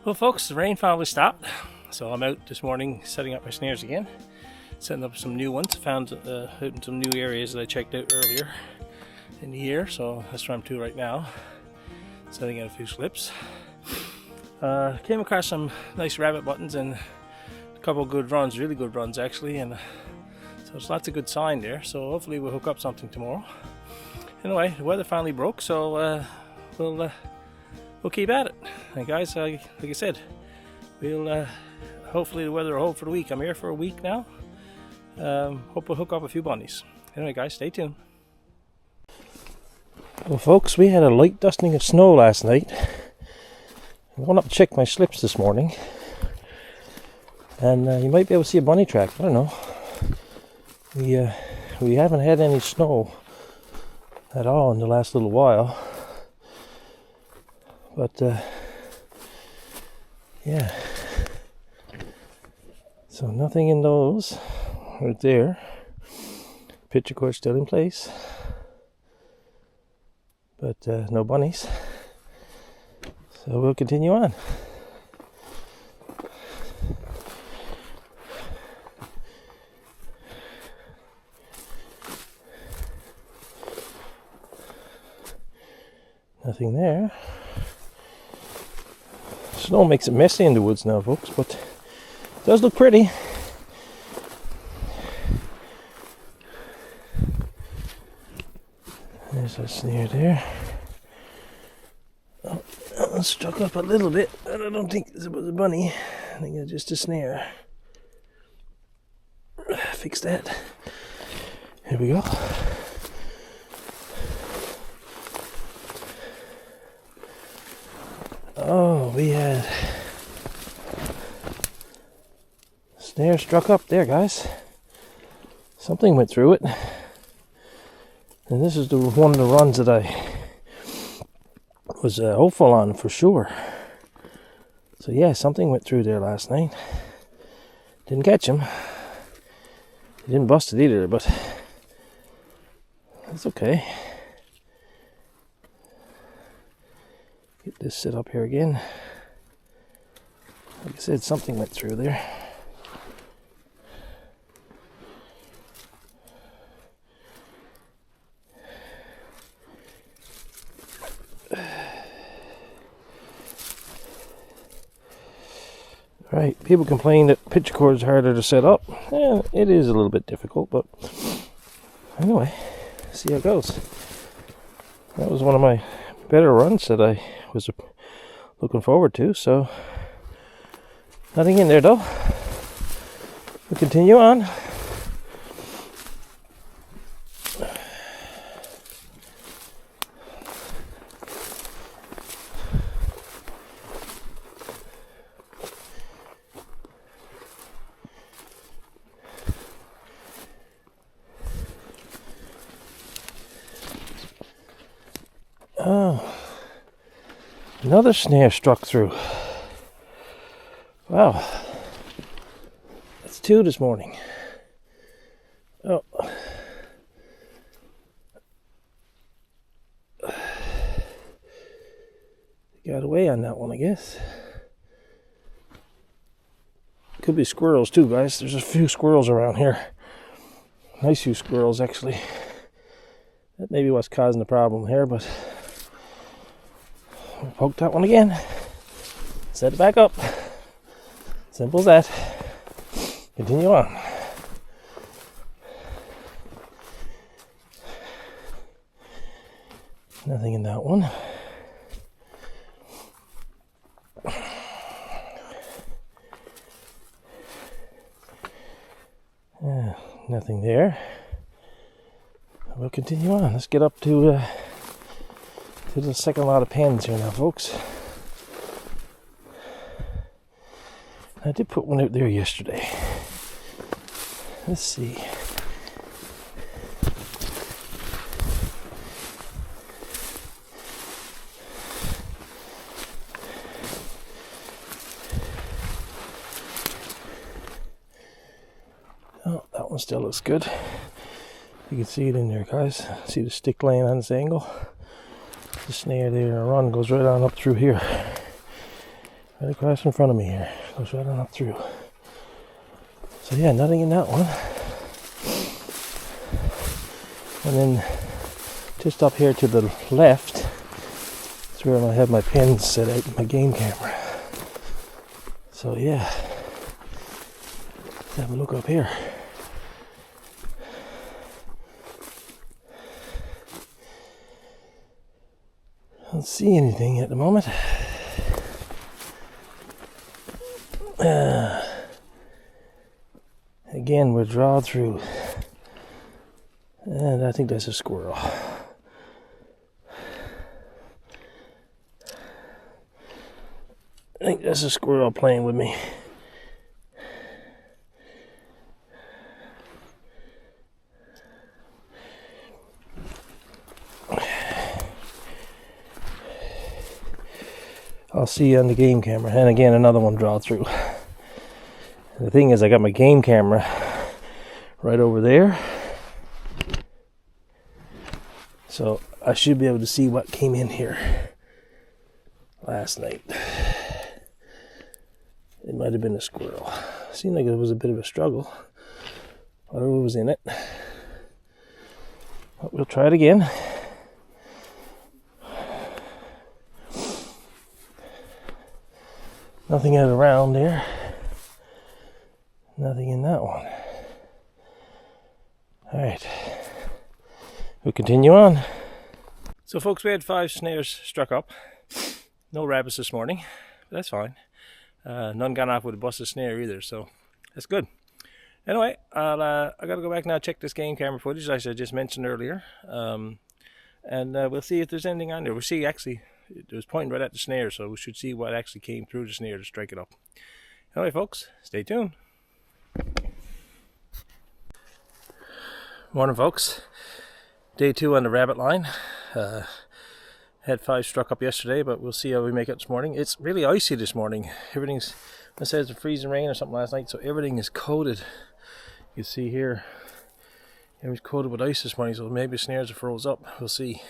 Well folks, the rain finally stopped, so I'm out this morning setting up my snares again, setting up some new ones. Found out in some new areas that I checked out earlier in the year, so that's where I'm to right now, setting out a few slips. Came across some nice rabbit buttons and a couple of good runs, really good runs actually, and so there's lots of good sign there, so hopefully we'll hook up something tomorrow. Anyway, the weather finally broke, so we'll keep at it. And guys, like I said, we'll hopefully the weather will hold for the week. I'm here for a week now. Hope we'll hook up a few bunnies. Anyway guys, stay tuned. Well folks, we had a light dusting of snow last night. I went up to check my slips this morning, and you might be able to see a bunny track. I don't know. We haven't had any snow at all in the last little while. But yeah, so nothing in those right there. Picture cord still in place, but no bunnies. So we'll continue on. Nothing there. Snow makes it messy in the woods now, folks, but it does look pretty. There's a snare there. Oh, that one struck up a little bit, but I don't think it was a bunny. I think it's just a snare. Fix that. Here we go. Oh, we had snare struck up there, guys. Something went through it, and this is one of the runs that I was hopeful on for sure. So yeah, something went through there last night. Didn't catch him. He didn't bust it either, but that's okay. Get this set up here again. Like I said, something went through there. Right, people complain that picture cord is harder to set up. Yeah, it is a little bit difficult, but anyway, see how it goes. That was one of my better runs that I was looking forward to, so nothing in there though. We'll continue on. Oh, another snare struck through. Wow, that's two this morning. Oh, got away on that one, I guess. Could be squirrels too, guys. There's a few squirrels around here. Nice few squirrels, actually. That may be what's causing the problem here, but poke that one again, set it back up, simple as that, continue on. Nothing in that one. Nothing there. We'll continue on. Let's get up to the second lot of pens here now, folks. I did put one out there yesterday. Let's see. Oh, that one still looks good. You can see it in there, guys. See the stick laying on this angle? The snare there, a run goes right on up through here. right across in front of me here. Goes right on up through. So yeah, nothing in that one. And then just up here to the left is where I have my pins set out in my game camera. So yeah, let's have a look up here. I don't see anything at the moment. Again, we're drawn through. And I think that's a squirrel. I think that's a squirrel playing with me. I'll see you on the game camera. And again, another one draw through. The thing is, I got my game camera right over there. So I should be able to see what came in here last night. It might have been a squirrel. Seemed like it was a bit of a struggle. Whatever was in it. But we'll try it again. Nothing out around there. Nothing in that one. Alright. We'll continue on. So folks, we had 5 snares struck up. No rabbits this morning. But that's fine. None gone off with a busted snare either, so that's good. Anyway, I gotta go back now, check this game camera footage as I just mentioned earlier. And we'll see if there's anything on there. We'll see, actually, it was pointing right at the snare, so we should see what actually came through the snare to strike it up. Anyway folks, stay tuned. Morning folks. Day 2 on the rabbit line. Had 5 struck up yesterday, but we'll see how we make it this morning. It's really icy this morning. Everything's, it says it's freezing rain or something last night, so everything is coated. You can see here, everything's coated with ice this morning, so maybe snares are froze up. We'll see.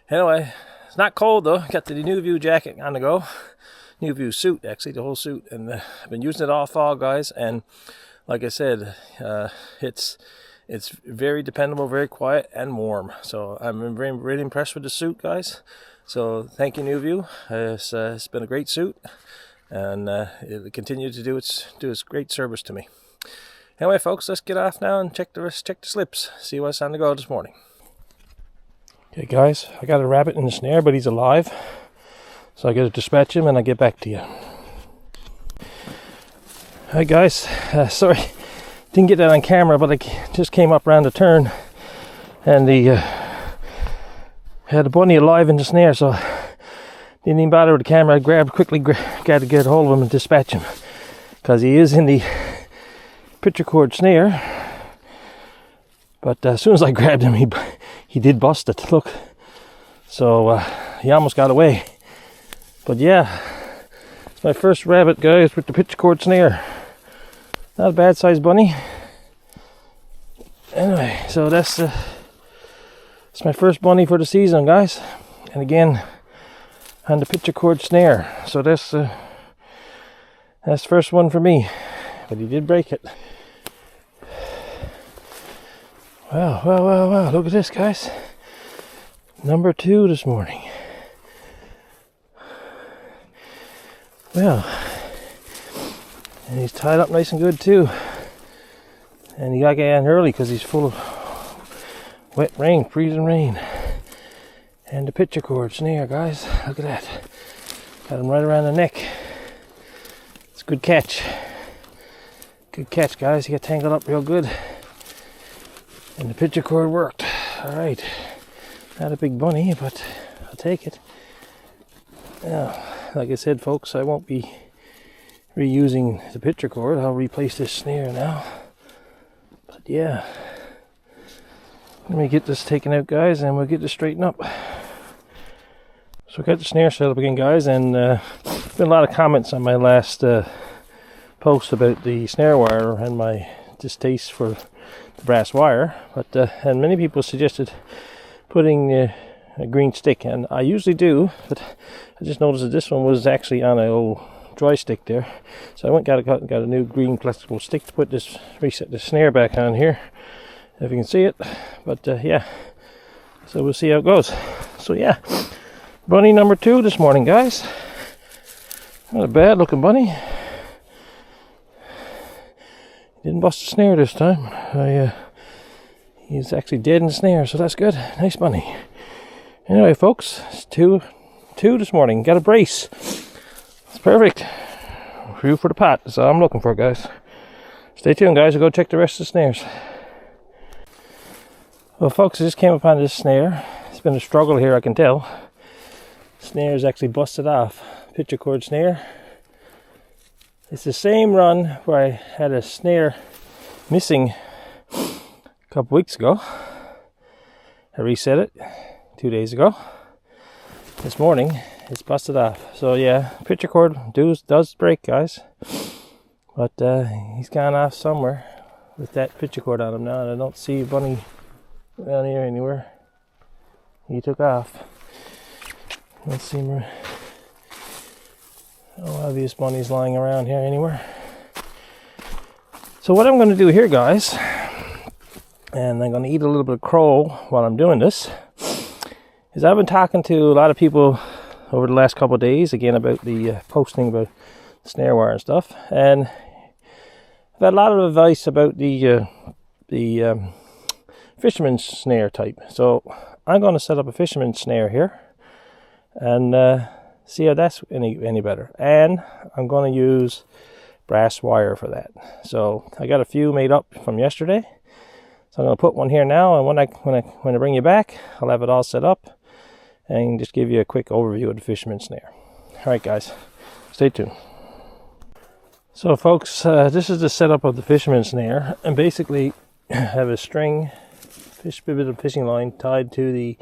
Anyway, it's not cold though. Got the New View jacket on the go. New View suit, actually, the whole suit. And I've been using it all fall, guys. And like I said, it's very dependable, very quiet, and warm. So I'm really impressed with the suit, guys. So thank you, New View. It's been a great suit, and it'll continue to do its great service to me. Anyway, folks, let's get off now and check the slips. See what's on the go this morning. Okay, guys, I got a rabbit in the snare, but he's alive. So I got to dispatch him, and I'll get back to you. Hi, guys. Sorry. Didn't get that on camera, but I just came up around the turn and had a bunny alive in the snare, so didn't even bother with the camera. I quickly got to get hold of him and dispatch him because he is in the picture cord snare. But as soon as I grabbed him, he did bust it. Look, so he almost got away. But yeah, it's my first rabbit, guys, with the picture cord snare. Not a bad sized bunny. Anyway, so that's it's my first bunny for the season, guys. And again, on the picture cord snare. So that's the first one for me. But he did break it. Wow. Look at this, guys. Number 2 this morning. Well, and he's tied up nice and good too. And he got to get in early because he's full of wet rain, freezing rain. And the picture cord snare, guys. Look at that. Got him right around the neck. It's a good catch. Good catch, guys. He got tangled up real good. And the picture cord worked. Alright. Not a big bunny, but I'll take it. Now, like I said, folks, I won't be reusing the picture cord. I'll replace this snare now. But yeah, let me get this taken out, guys, and we'll get this straightened up. So I got the snare set up again, guys, and there's been a lot of comments on my last post about the snare wire and my distaste for the brass wire. But and many people suggested putting a green stick, and I usually do, but I just noticed that this one was actually on an old dry stick there. So I went got a new green flexible stick to put this, reset the snare back on here, if you can see it. But yeah, so we'll see how it goes. So yeah, bunny number 2 this morning, guys. Not a bad looking bunny. Didn't bust a snare this time. He's actually dead in the snare, so that's good. Nice bunny. Anyway, folks, it's two this morning. Got a brace. It's perfect. Review for the pot. That's all I'm looking for, guys. Stay tuned, guys. I'll go check the rest of the snares. Well, folks, I just came upon this snare. It's been a struggle here, I can tell. Snare is actually busted off. Picture cord snare. It's the same run where I had a snare missing a couple weeks ago. I reset it 2 days ago. This morning it's busted off. So yeah, picture cord does break, guys. But he's gone off somewhere with that picture cord on him now, and I don't see bunny around here anywhere. He took off. Don't see him. No obvious bunnies lying around here anywhere. So what I'm going to do here, guys, and I'm going to eat a little bit of crow while I'm doing this, is I've been talking to a lot of people over the last couple of days, again, about the posting about snare wire and stuff, and I've had a lot of advice about the fisherman's snare type. So I'm going to set up a fisherman's snare here and see how that's any better. And I'm going to use brass wire for that. So I got a few made up from yesterday. So I'm going to put one here now, and when I bring you back, I'll have it all set up and just give you a quick overview of the fisherman snare. All right, guys, stay tuned. So, folks, this is the setup of the fisherman snare, and basically I have a string, bit of fishing line tied to the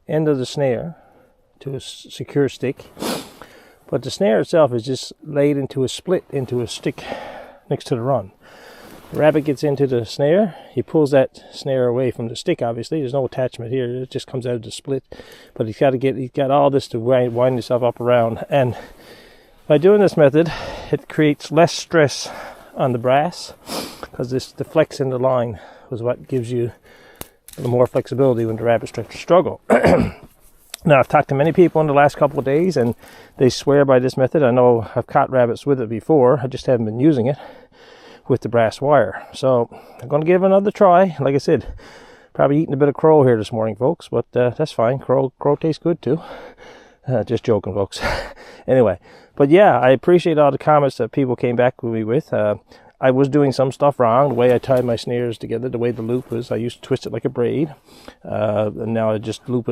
end of the snare to a secure stick, but the snare itself is just laid into a split into a stick next to the run. The rabbit gets into the snare, he pulls that snare away from the stick. Obviously there's no attachment here, it just comes out of the split, but he's got all this to wind himself up around. And by doing this method, it creates less stress on the brass, because the flex in the line is what gives you a little more flexibility when the rabbit starts to struggle. Now, I've talked to many people in the last couple of days, and they swear by this method. I know I've caught rabbits with it before, I just haven't been using it with the brass wire. So I'm going to give it another try. Like I said, probably eating a bit of crow here this morning, folks, but that's fine. Crow tastes good too. Just joking, folks. Anyway, but yeah, I appreciate all the comments that people came back with me with. I was doing some stuff wrong, the way I tied my snares together, the way the loop was. I used to twist it like a braid, and now I just loop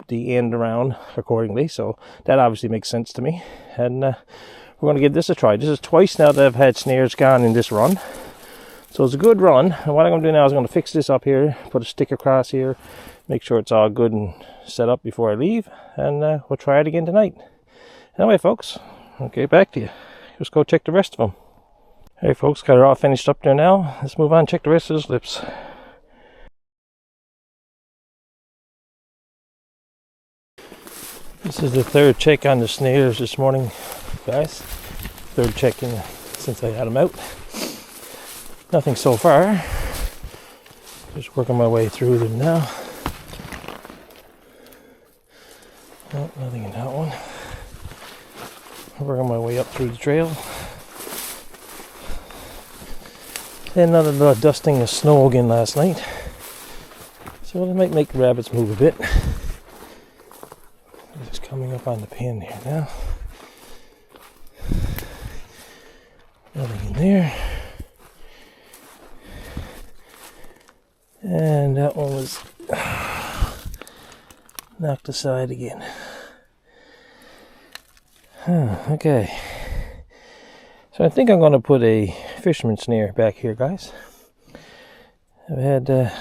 the end around accordingly. So that obviously makes sense to me, and we're going to give this a try. This is twice now that I've had snares gone in this run, so it's a good run. And what I'm going to do now is I'm going to fix this up here, put a stick across here, make sure it's all good and set up before I leave, and we'll try it again tonight. Anyway, folks, I'll get back to you. Let's go check the rest of them. Hey folks, got it all finished up there now. Let's move on and check the rest of those lips. This is the third check on the snares this morning, guys. Third check since I had them out. Nothing so far. Just working my way through them now. Oh, nothing in that one. Working my way up through the trail. Had another dusting of snow again last night, so it might make the rabbits move a bit. Just coming up on the pin here now. Nothing in there. And that one was knocked aside again. Okay. So I think I'm going to put a fisherman snare back here, guys. I've had that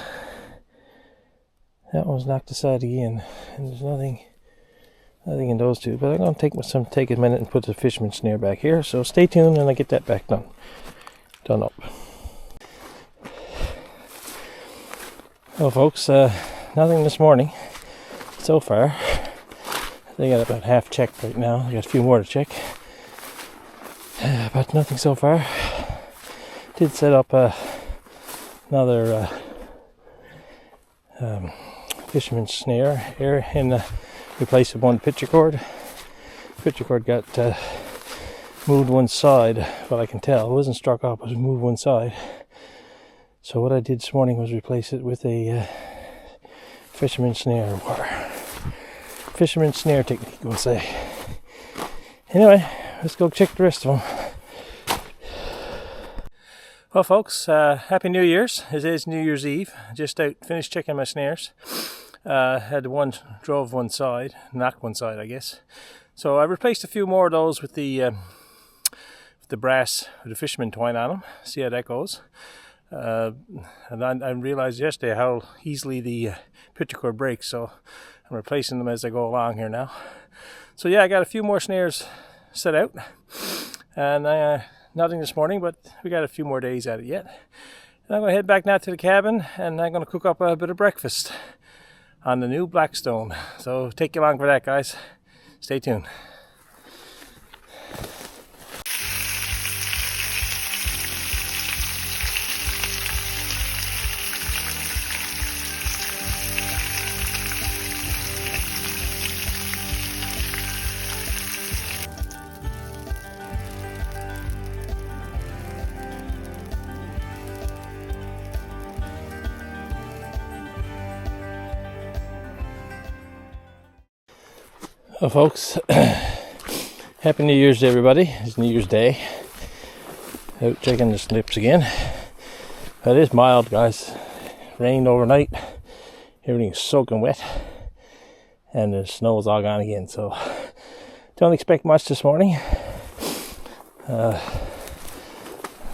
one's knocked aside again, and there's nothing in those two. But I'm going to take a minute and put the fisherman snare back here. So stay tuned, and I get that back done up. Well, folks, nothing this morning so far. They got about half checked right now. I got a few more to check. but nothing so far. Did set up another fisherman's snare here in replace of one picture cord. Picture cord got moved one side, well, I can tell it wasn't struck up, it was moved one side. So what I did this morning was replace it with a fisherman's snare, or fisherman's snare technique, we'll say. Anyway, let's go check the rest of them. Well, folks, Happy New Year's. It is New Year's Eve. Just out, finished checking my snares. Had one, drove one side, knocked one side, I guess. So I replaced a few more of those with the brass, with the fisherman twine on them. See how that goes. And I realized yesterday how easily the picture cord breaks, so I'm replacing them as I go along here now. So yeah, I got a few more snares set out, and nothing this morning, but we got a few more days at it yet. And I'm going to head back now to the cabin, and I'm going to cook up a bit of breakfast on the new Blackstone. So take you along for that, guys. Stay tuned. Well, folks, Happy New Year's to everybody. It's New Year's Day. Out checking the slips again. It is mild, guys. Rained overnight. Everything's soaking wet. And the snow is all gone again. So, don't expect much this morning.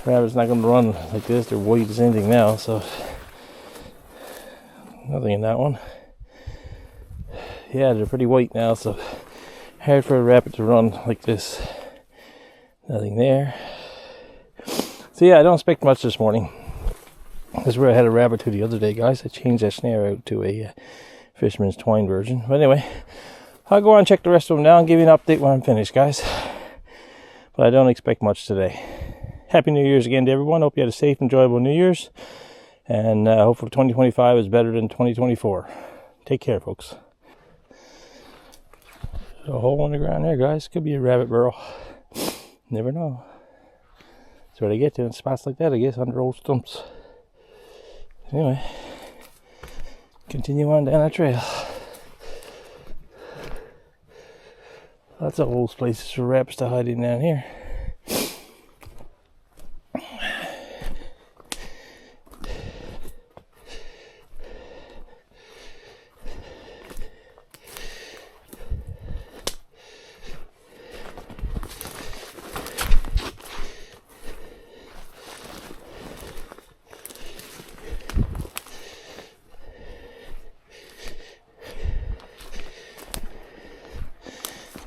Rabbit's not going to run like this. They're white as anything now. So, nothing in that one. Yeah, they're pretty white now, so hard for a rabbit to run like this. Nothing there. So yeah, I don't expect much this morning. This is where I had a rabbit to the other day, guys. I changed that snare out to a fisherman's twine version. But anyway, I'll go on and check the rest of them now and give you an update when I'm finished, guys. But I don't expect much today. Happy New Year's again to everyone. Hope you had a safe, enjoyable New Year's. And hopefully 2025 is better than 2024. Take care, folks. There's a hole in the ground there, guys. Could be a rabbit burrow. Never know. That's where they get to in spots like that, I guess, under old stumps. Anyway, continue on down that trail. Lots of old places for rabbits to hide in down here.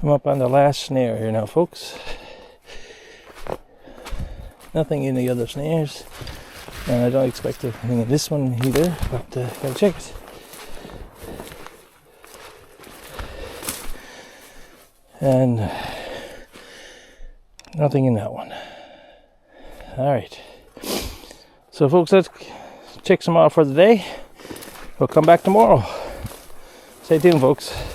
I'm up on the last snare here now, folks. Nothing in the other snares, and I don't expect anything in this one either, but gotta check it. And nothing in that one. Alright. So folks, let's check some off for the day. We'll come back tomorrow. Stay tuned, folks.